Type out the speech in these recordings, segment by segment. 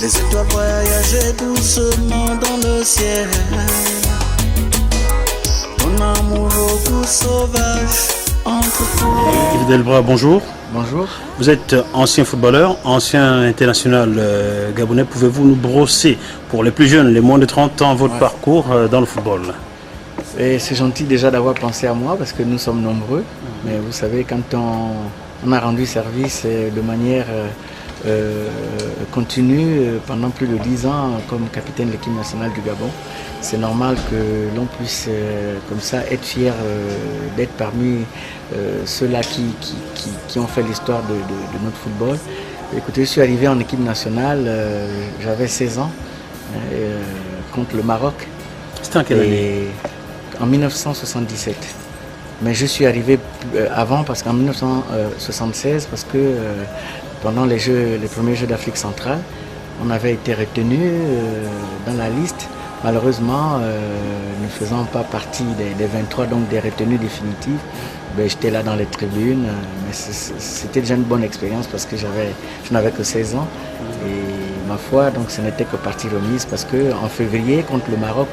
Les étoiles voyageaient doucement dans le ciel. Ton amour au goût sauvage entre tous. Yves Delbras, bonjour. Bonjour. Vous êtes ancien footballeur, ancien international gabonais. Pouvez-vous nous brosser, pour les plus jeunes, les moins de 30 ans, votre parcours dans le football? C'est gentil déjà d'avoir pensé à moi parce que nous sommes nombreux. Mais vous savez, quand on a rendu service de manière continue pendant plus de 10 ans comme capitaine de l'équipe nationale du Gabon, c'est normal que l'on puisse comme ça être fier d'être parmi ceux-là qui ont fait l'histoire de notre football. Écoutez, je suis arrivé en équipe nationale, j'avais 16 ans contre le Maroc. C'était en quelle année? En 1977. Mais je suis arrivé avant parce qu'en 1976, parce que pendant les premiers Jeux d'Afrique centrale, on avait été retenu dans la liste. Malheureusement, ne faisant pas partie des 23, donc des retenues définitives, j'étais là dans les tribunes. Mais c'était déjà une bonne expérience parce que je n'avais que 16 ans. Et ma foi, donc ce n'était que partie remise parce qu'en février, contre le Maroc,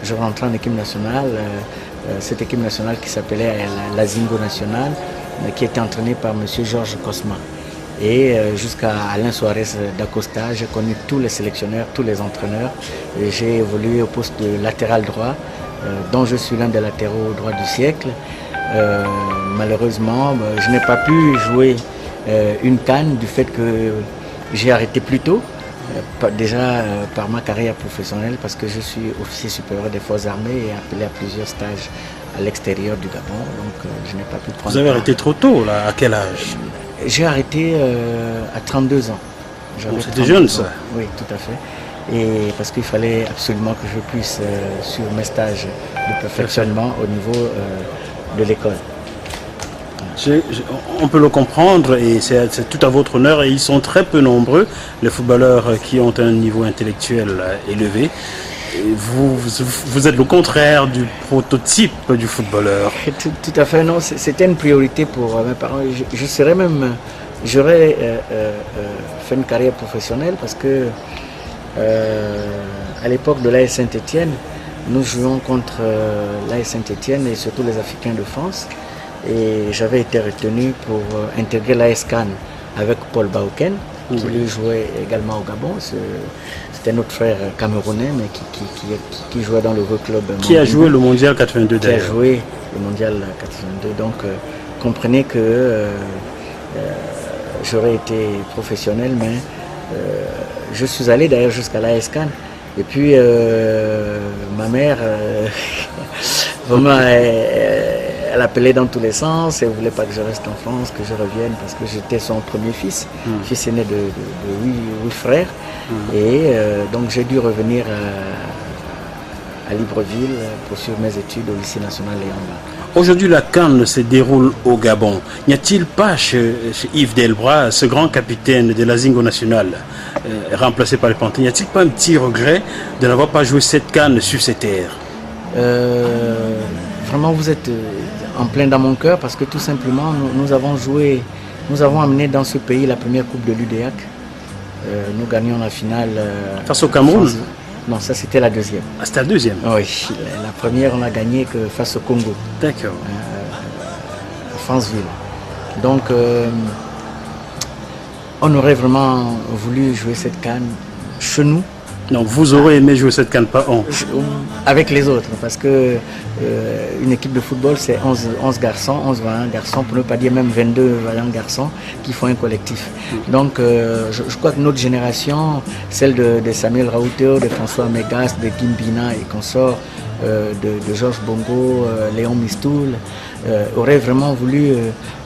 je rentrais en équipe nationale. Cette équipe nationale qui s'appelait la Zingo nationale, qui était entraînée par M. Georges Cosma. Et jusqu'à Alain Suarez d'Acosta, j'ai connu tous les sélectionneurs, tous les entraîneurs. J'ai évolué au poste de latéral droit, dont je suis l'un des latéraux droits du siècle. Malheureusement, je n'ai pas pu jouer une CAN du fait que j'ai arrêté plus tôt. Déjà par ma carrière professionnelle parce que je suis officier supérieur des forces armées et appelé à plusieurs stages à l'extérieur du Gabon, donc je n'ai pas pu prendre. Vous avez arrêté trop tôt, là, à quel âge? J'ai arrêté à 32 ans. C'était jeune ça? Oui, tout à fait. Et parce qu'il fallait absolument que je puisse suivre mes stages de perfectionnement au niveau de l'école. On peut le comprendre et c'est tout à votre honneur et ils sont très peu nombreux, les footballeurs qui ont un niveau intellectuel élevé. Et vous êtes le contraire du prototype du footballeur. Tout à fait, non, c'était une priorité pour mes parents. J'aurais fait une carrière professionnelle parce que à l'époque de l'AS Saint-Étienne, nous jouions contre l'AS Saint-Étienne et surtout les Africains de France. Et j'avais été retenu pour intégrer l'AS Cannes avec Paul Bauken, qui lui jouait également au Gabon. C'était notre frère camerounais, mais qui jouait dans le club. Qui a joué le mondial 82 d'ailleurs. Qui a joué le mondial 82. Donc, comprenez que j'aurais été professionnel, mais je suis allé d'ailleurs jusqu'à l'AS Cannes. Et puis, ma mère, vraiment, elle appelait dans tous les sens, elle ne voulait pas que je reste en France, que je revienne, parce que j'étais son premier fils, fils aîné de 8 frères. Et donc j'ai dû revenir à Libreville pour suivre mes études au lycée national Léon Mba. Aujourd'hui, la CAN se déroule au Gabon. N'y a-t-il pas chez Yves Delbras, ce grand capitaine de la Zingo nationale, remplacé par les Panthères, n'y a-t-il pas un petit regret de n'avoir pas joué cette CAN sur ces terres? Vraiment, vous êtes en plein dans mon cœur parce que tout simplement, nous avons amené dans ce pays la première coupe de l'UDEAC. Nous gagnions la finale. Face au Cameroun? Non, ça c'était la deuxième. Ah, c'était la deuxième? Oui, la première on a gagné que face au Congo. D'accord. À Franceville. Donc, on aurait vraiment voulu jouer cette CAN chez nous. Donc vous aurez aimé jouer cette CAN, pas on? Avec les autres, parce que une équipe de football c'est 11 garçons, 11 vaillants garçons, pour ne pas dire même 22 vaillants garçons qui font un collectif. Donc je crois que notre génération, celle de Samuel Raouteo, de François Mégas, de Gimbina et consorts, de Georges Bongo, Léon Mistoul, aurait vraiment voulu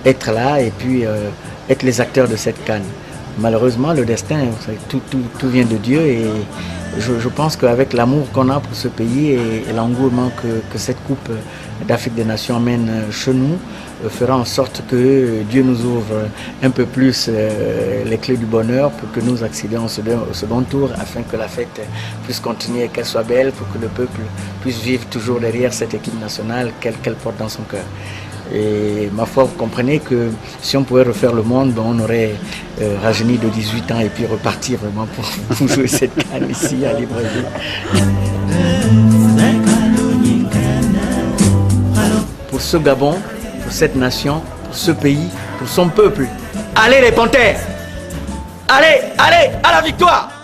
être là et puis être les acteurs de cette CAN. Malheureusement, le destin, tout vient de Dieu et je pense qu'avec l'amour qu'on a pour ce pays et l'engouement que cette Coupe d'Afrique des Nations amène chez nous, fera en sorte que Dieu nous ouvre un peu plus les clés du bonheur pour que nous accédions au second tour afin que la fête puisse continuer et qu'elle soit belle pour que le peuple puisse vivre toujours derrière cette équipe nationale qu'elle porte dans son cœur. Et ma foi, vous comprenez que si on pouvait refaire le monde, ben, on aurait rajeuni de 18 ans et puis repartir vraiment pour jouer cette canne ici à Libreville. Pour ce Gabon, pour cette nation, pour ce pays, pour son peuple. Allez les Panthères! Allez, allez, à la victoire!